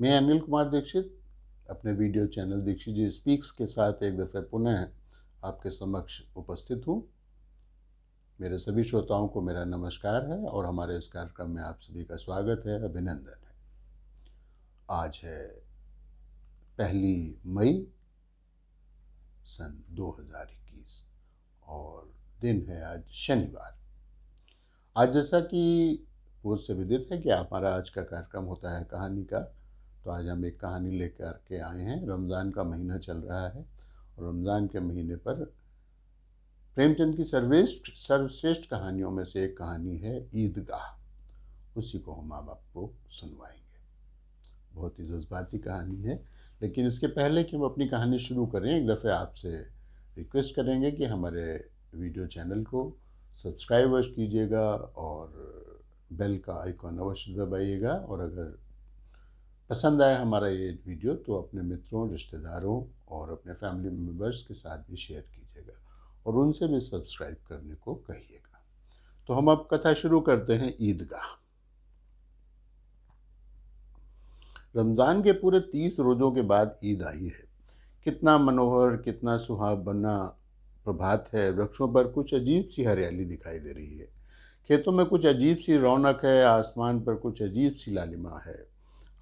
मैं अनिल कुमार दीक्षित अपने video channel Dixit जी speaks के साथ एक दफ़े पुनः आपके समक्ष उपस्थित हूँ। मेरे सभी श्रोताओं को मेरा नमस्कार है और हमारे इस कार्यक्रम में आप सभी का स्वागत है, अभिनंदन है। आज है 1 मई सन 2021 और दिन है आज शनिवार। आज जैसा कि पूर्व से विदित है कि हमारा आज का कार्यक्रम होता है कहानी का, तो आज हम एक कहानी लेकर के आए हैं। रमज़ान का महीना चल रहा है और रमज़ान के महीने पर प्रेमचंद की सर्वश्रेष्ठ कहानियों में से एक कहानी है ईदगाह। उसी को हम आपको सुनवाएंगे। बहुत ही जज्बाती कहानी है, लेकिन इसके पहले कि हम अपनी कहानी शुरू करें, एक दफ़े आपसे रिक्वेस्ट करेंगे कि हमारे वीडियो चैनल को सब्सक्राइब अवश्य कीजिएगा और बेल का आइकॉन अवश्य दबाइएगा। और अगर पसंद आए हमारा ये वीडियो तो अपने मित्रों, रिश्तेदारों और अपने फैमिली मेम्बर्स के साथ भी शेयर कीजिएगा और उनसे भी सब्सक्राइब करने को कहिएगा। तो हम अब कथा शुरू करते हैं। ईदगाह। रमज़ान के पूरे 30 रोज़ों के बाद ईद आई है। कितना मनोहर, कितना सुहावना प्रभात है। वृक्षों पर कुछ अजीब सी हरियाली दिखाई दे रही है। खेतों में कुछ अजीब सी रौनक है। आसमान पर कुछ अजीब सी लालिमा है।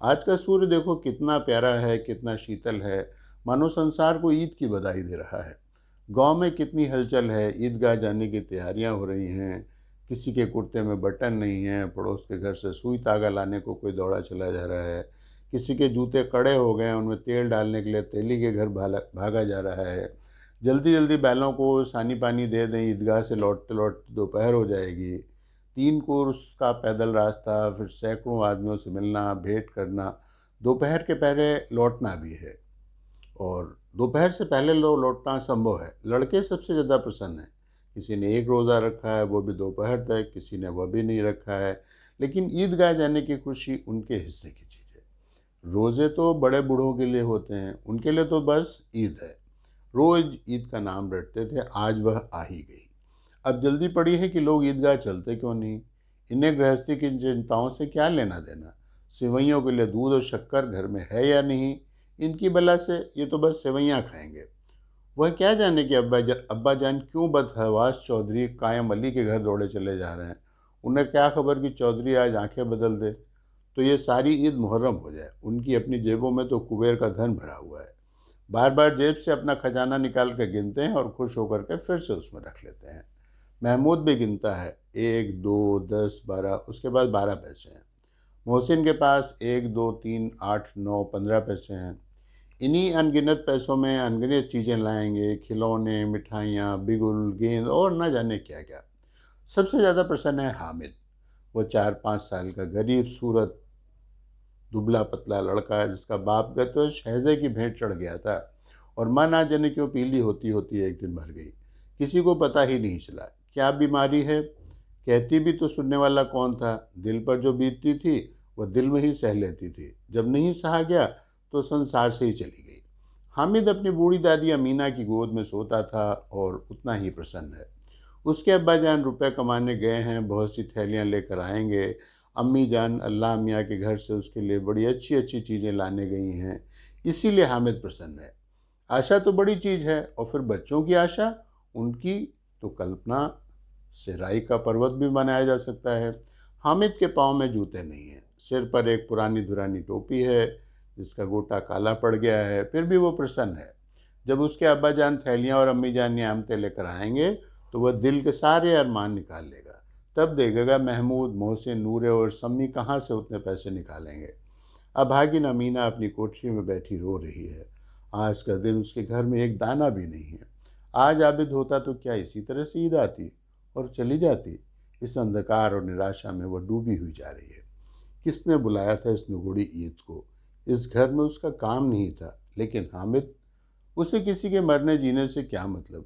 आज का सूर्य देखो कितना प्यारा है, कितना शीतल है, मानो संसार को ईद की बधाई दे रहा है। गांव में कितनी हलचल है। ईदगाह जाने की तैयारियां हो रही हैं। किसी के कुर्ते में बटन नहीं है। पड़ोस के घर से सुई तागा लाने को कोई दौड़ा चला जा रहा है। किसी के जूते कड़े हो गए, उनमें तेल डालने के लिए तेली के घर भागा जा रहा है। जल्दी जल्दी बैलों को सानी पानी दे दें, ईदगाह से लौटते लौटते दोपहर हो जाएगी। 3 कोस का पैदल रास्ता, फिर सैकड़ों आदमियों से मिलना, भेंट करना, दोपहर के पहले लौटना भी है। और दोपहर से पहले लौटना संभव है। लड़के सबसे ज़्यादा प्रसन्न हैं। किसी ने एक रोज़ा रखा है, वो भी दोपहर तक, किसी ने वह भी नहीं रखा है। लेकिन ईदगाह जाने की खुशी उनके हिस्से की चीज़ है। रोज़े तो बड़े बूढ़ों के लिए होते हैं, उनके लिए तो बस ईद है। रोज़ ईद का नाम रटते थे, आज वह आ ही गई। अब जल्दी पड़ी है कि लोग ईदगाह चलते क्यों नहीं। इन्हें गृहस्थी की चिंताओं से क्या लेना देना। सिवैयों के लिए दूध और शक्कर घर में है या नहीं, इनकी बला से ये तो बस सेवैयाँ खाएंगे। वह क्या जाने कि अब्बा जान क्यों बदहवास चौधरी कायम अली के घर दौड़े चले जा रहे हैं। उन्हें क्या खबर कि चौधरी आज आंखें बदल दे तो ये सारी ईद मुहर्रम हो जाए। उनकी अपनी जेबों में तो कुबेर का धन भरा हुआ है। बार बार जेब से अपना खजाना निकाल कर गिनते हैं और खुश होकर के फिर से उसमें रख लेते हैं। महमूद भी गिनता है, 1 2 10 12, उसके बाद 12 पैसे हैं। मोहसिन के पास 1 2 3 8 9 15 पैसे हैं। इन्हीं अनगिनत पैसों में अनगिनत चीज़ें लाएंगे, खिलौने, मिठाइयाँ, बिगुल, गेंद और न जाने क्या क्या। सबसे ज़्यादा प्रसन्न है हामिद। वो 4-5 साल का गरीब सूरत दुबला पतला लड़का है, जिसका बाप गत वर्ष हैजे की भेंट चढ़ गया था और माँ ना जाने क्यों पीली होती होती एक दिन मर गई। किसी को पता ही नहीं चला क्या बीमारी है। कहती भी तो सुनने वाला कौन था। दिल पर जो बीतती थी वह दिल में ही सह लेती थी। जब नहीं सहा गया तो संसार से ही चली गई। हामिद अपनी बूढ़ी दादी अमीना की गोद में सोता था और उतना ही प्रसन्न है। उसके अब्बा जान रुपए कमाने गए हैं, बहुत सी थैलियाँ लेकर आएंगे। अम्मी जान अल्लाह मियाँ के घर से उसके लिए बड़ी अच्छी अच्छी चीज़ें लाने गई हैं, इसीलिए हामिद प्रसन्न है। आशा तो बड़ी चीज़ है, और फिर बच्चों की आशा, उनकी तो कल्पना से राई का पर्वत भी बनाया जा सकता है। हामिद के पाँव में जूते नहीं हैं। सिर पर एक पुरानी धुरानी टोपी है जिसका गोटा काला पड़ गया है, फिर भी वो प्रसन्न है। जब उसके अब्बा जान थैलियाँ और अम्मी जान नियामतें लेकर आएंगे तो वह दिल के सारे अरमान निकाल लेगा। तब देखेगा महमूद, मोहसिन, नूरे और सम्मी कहाँ से उतने पैसे निकालेंगे। अभागिन अमीना अपनी कोठरी में बैठी रो रही है। आज का दिन उसके घर में एक दाना भी नहीं है। आज आबिद होता तो क्या इसी तरह से ईद आती और चली जाती। इस अंधकार और निराशा में वह डूबी हुई जा रही है। किसने बुलाया था इस नुगुड़ी ईद को। इस घर में उसका काम नहीं था, लेकिन हामिद, उसे किसी के मरने जीने से क्या मतलब।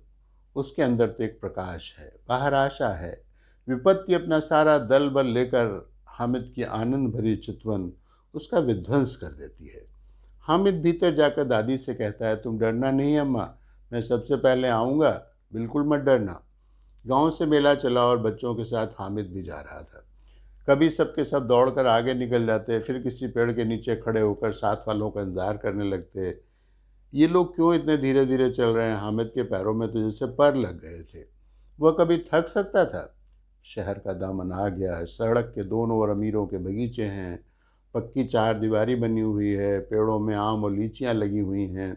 उसके अंदर तो एक प्रकाश है, बाहर आशा है। विपत्ति अपना सारा दल बल लेकर हामिद की आनंद भरी चितवन उसका विध्वंस कर देती है। हामिद भीतर जाकर दादी से कहता है, तुम डरना नहीं अम्मा, मैं सबसे पहले आऊँगा, बिल्कुल मत डरना। गांव से मेला चला और बच्चों के साथ हामिद भी जा रहा था। कभी सबके सब दौड़कर आगे निकल जाते, फिर किसी पेड़ के नीचे खड़े होकर साथ वालों का इंतजार करने लगते। ये लोग क्यों इतने धीरे धीरे चल रहे हैं? हामिद के पैरों में तो जैसे पर लग गए थे। वह कभी थक सकता था? शहर का दामन आ गया है, सड़क के दोनों ओर अमीरों के बगीचे हैं, पक्की चार दीवारी बनी हुई है, पेड़ों में आम और लीचियाँ लगी हुई हैं।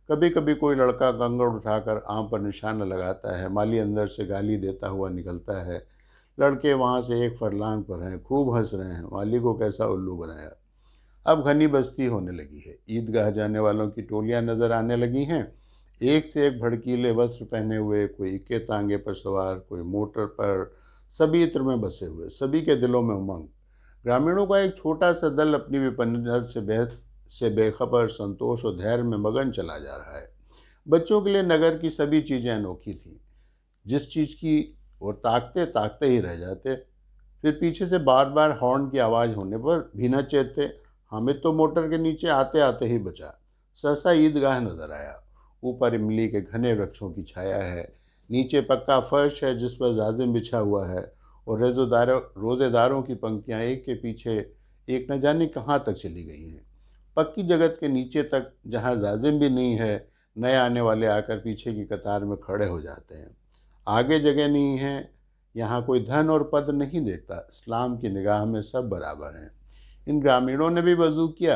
कभी कभी कोई लड़का कंकड़ उठाकर आम पर निशाना लगाता है, माली अंदर से गाली देता हुआ निकलता है। लड़के वहाँ से एक फरलांग पर हैं, खूब हंस रहे हैं, माली को कैसा उल्लू बनाया। अब घनी बस्ती होने लगी है, ईदगाह जाने वालों की टोलियां नजर आने लगी हैं। एक से एक भड़कीले वस्त्र पहने हुए, कोई इक्के तांगे पर सवार, कोई मोटर पर, सभी इत्र में बसे हुए, सभी के दिलों में उमंग। ग्रामीणों का एक छोटा सा दल अपनी विपन्नता से बेखबर संतोष और धैर्य में मगन चला जा रहा है। बच्चों के लिए नगर की सभी चीज़ें अनोखी थीं। जिस चीज़ की और ताकते ताकते ही रह जाते, फिर पीछे से बार बार हॉर्न की आवाज़ होने पर भी न चेतते। हामिद तो मोटर के नीचे आते आते ही बचा। सहसा ईदगाह नजर आया। ऊपर इमली के घने वृक्षों की छाया है, नीचे पक्का फर्श है जिस पर जाजिम बिछा हुआ है, और रोजेदारों की पंक्तियां एक के पीछे एक न जाने कहाँ तक चली गई हैं। पक्की जगत के नीचे तक, जहाँ जाजिम भी नहीं है, नए आने वाले आकर पीछे की कतार में खड़े हो जाते हैं। आगे जगह नहीं है। यहाँ कोई धन और पद नहीं देखता, इस्लाम की निगाह में सब बराबर हैं। इन ग्रामीणों ने भी वजू किया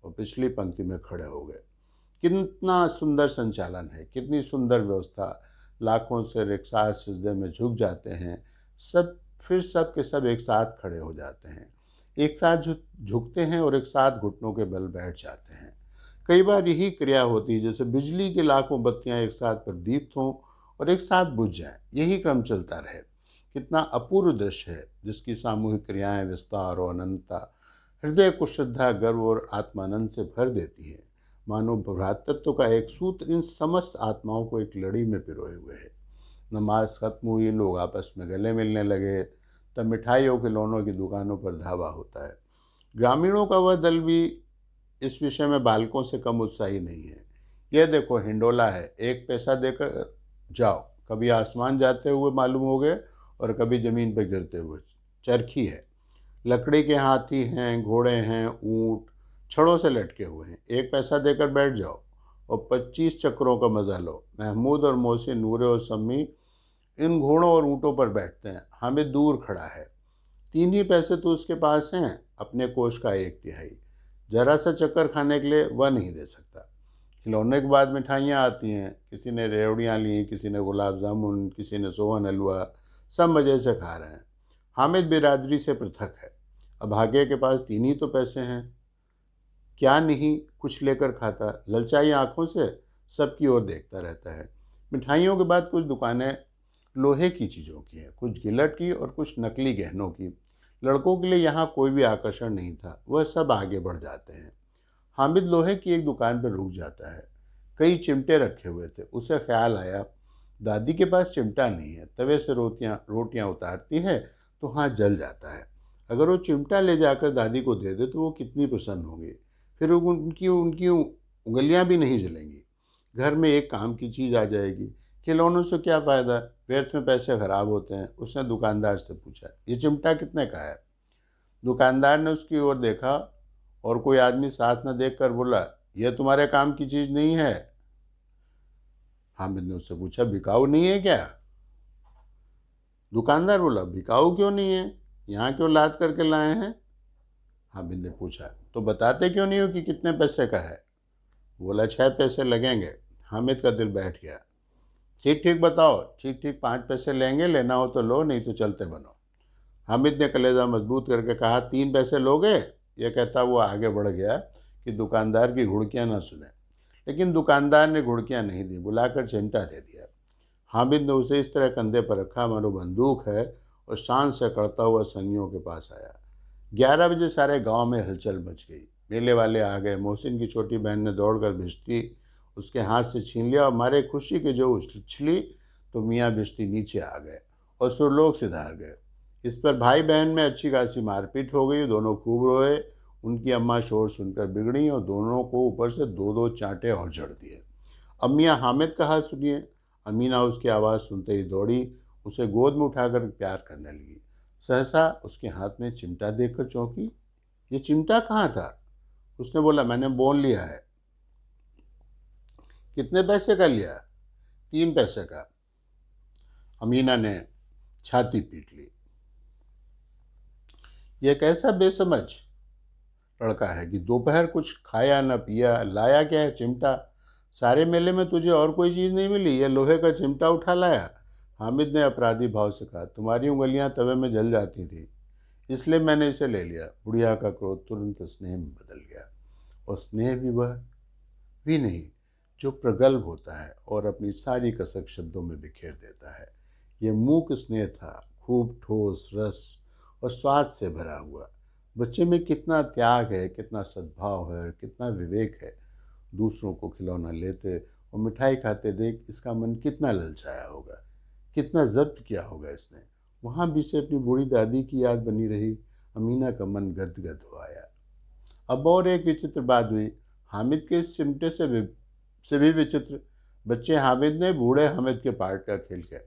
और पिछली पंक्ति में खड़े हो गए। कितना सुंदर संचालन है, कितनी सुंदर व्यवस्था। लाखों से रिक्शा सिजदे में झुक जाते हैं, सब फिर सब के सब एक साथ खड़े हो जाते हैं, एक साथ झुकते हैं और एक साथ घुटनों के बल बैठ जाते हैं। कई बार यही क्रिया होती है, जैसे बिजली की लाखों बत्तियां एक साथ प्रदीप्त हों और एक साथ बुझ जाएं। यही क्रम चलता रहे। कितना अपूर्व दृश्य है, जिसकी सामूहिक क्रियाएं विस्तार और अनंतता हृदय को श्रद्धा, गर्व और आत्मानंद से भर देती है। मानो भ्रातृत्व का एक सूत्र इन समस्त आत्माओं को एक लड़ी में पिरोए हुए है। नमाज खत्म हुई, लोग आपस में गले मिलने लगे, तब मिठाइयों खिलौनों की दुकानों पर धावा होता है। ग्रामीणों का वह दल भी इस विषय में बालकों से कम उत्साही नहीं है। यह देखो, हिंडोला है, एक पैसा देकर जाओ। कभी आसमान जाते हुए मालूम हो गए और कभी जमीन पर गिरते हुए। चरखी है, लकड़ी के हाथी हैं, घोड़े हैं, ऊंट छड़ों से लटके हुए हैं। एक पैसा देकर बैठ जाओ और 25 चक्रों का मजा लो। महमूद और मोहसिन, नूरे और सम्मी इन घोड़ों और ऊँटों पर बैठते हैं। हामिद दूर खड़ा है। 3 ही पैसे तो उसके पास हैं, अपने कोष का 1/3। जरा सा चक्कर खाने के लिए वह नहीं दे सकता। खिलौने के बाद मिठाइयाँ आती हैं। किसी ने रेवड़ियाँ ली, किसी ने गुलाब जामुन, किसी ने सोहन हलवा। सब मज़े से खा रहे हैं। हामिद बिरादरी से पृथक है। अब भाग्य के पास 3 ही तो पैसे हैं, क्या नहीं कुछ लेकर खाता। ललचाई आंखों से सबकी ओर देखता रहता है। मिठाइयों के बाद कुछ दुकानें लोहे की चीज़ों की हैं, कुछ गिलट की और कुछ नकली गहनों की। लड़कों के लिए यहाँ कोई भी आकर्षण नहीं था, वह सब आगे बढ़ जाते हैं। हामिद लोहे की एक दुकान पर रुक जाता है। कई चिमटे रखे हुए थे। उसे ख्याल आया, दादी के पास चिमटा नहीं है। तवे से रोटियां उतारती है तो हाथ जल जाता है। अगर वो चिमटा ले जाकर दादी को दे दे तो वो कितनी प्रसन्न होंगी। फिर उनकी उनकी उंगलियां भी नहीं जलेंगी। घर में एक काम की चीज़ आ जाएगी। खिलौनों से क्या फ़ायदा, व्यर्थ में पैसे खराब होते हैं। उसने दुकानदार से पूछा, ये चिमटा कितने का है? दुकानदार ने उसकी ओर देखा और कोई आदमी साथ न देख कर बोला, यह तुम्हारे काम की चीज़ नहीं है। हामिद ने उससे पूछा, बिकाऊ नहीं है क्या? दुकानदार बोला, बिकाऊ क्यों नहीं है, यहाँ क्यों लाद करके लाए हैं? हामिद ने पूछा, तो बताते क्यों नहीं हो कि कितने पैसे का है? बोला, 6 पैसे लगेंगे। हामिद का दिल बैठ गया। ठीक ठीक बताओ, ठीक ठीक 5 पैसे लेंगे, लेना हो तो लो, नहीं तो चलते बनो। हामिद ने कलेजा मजबूत करके कहा, 3 पैसे लोगे? यह कहता वो आगे बढ़ गया कि दुकानदार की घुड़कियाँ न सुने। लेकिन दुकानदार ने घुड़कियाँ नहीं दी, बुलाकर चिमटा दे दिया। हामिद ने उसे इस तरह कंधे पर रखा मानो बंदूक है और शान से करता हुआ संगियों के पास आया। 11 बजे सारे गांव में हलचल मच गई। मेले वाले आ गए। मोहसिन की छोटी बहन ने दौड़कर भिश्ती उसके हाथ से छीन लिया और मारे खुशी के जो उछली तो मियाँ भिश्ती नीचे आ गए और सुरलोक सिधार गए। इस पर भाई बहन में अच्छी खासी मारपीट हो गई। दोनों खूब रोए। उनकी अम्मा शोर सुनकर बिगड़ी और दोनों को ऊपर से 2-2 चांटे और जड़ दिए। अब मियाँ हामिद का हाथ सुनिए। अमीना उसकी आवाज़ सुनते ही दौड़ी, उसे गोद में उठाकर प्यार करने लगी। सहसा उसके हाथ में चिमटा देखकर चौंकी। ये चिमटा कहाँ था? उसने बोला, मैंने बोन लिया है। कितने पैसे का लिया? 3 पैसे का। अमीना ने छाती पीट ली। ये कैसा बेसमझ लड़का है कि दोपहर कुछ खाया न पिया, लाया क्या है चिमटा? सारे मेले में तुझे और कोई चीज़ नहीं मिली, ये लोहे का चिमटा उठा लाया? हामिद ने अपराधी भाव से कहा, तुम्हारी उंगलियां तवे में जल जाती थी, इसलिए मैंने इसे ले लिया। बुढ़िया का क्रोध तुरंत स्नेह में बदल गया, और स्नेह भी वह भी नहीं जो प्रगल्भ होता है और अपनी सारी कसक शब्दों में बिखेर देता है। ये मूक स्नेह था, खूब ठोस रस और स्वाद से भरा हुआ। बच्चे में कितना त्याग है, कितना सद्भाव है और कितना विवेक है। दूसरों को खिलौना लेते और मिठाई खाते देख इसका मन कितना ललचाया होगा, कितना जब्त किया होगा इसने। वहाँ भी से अपनी बूढ़ी दादी की याद बनी रही। अमीना का मन गदगद हो आया। अब और एक विचित्र बात हुई। हामिद के इस चिमटे से भी विचित्र, बच्चे हामिद ने बूढ़े हामिद के पार्ट का खेल किया।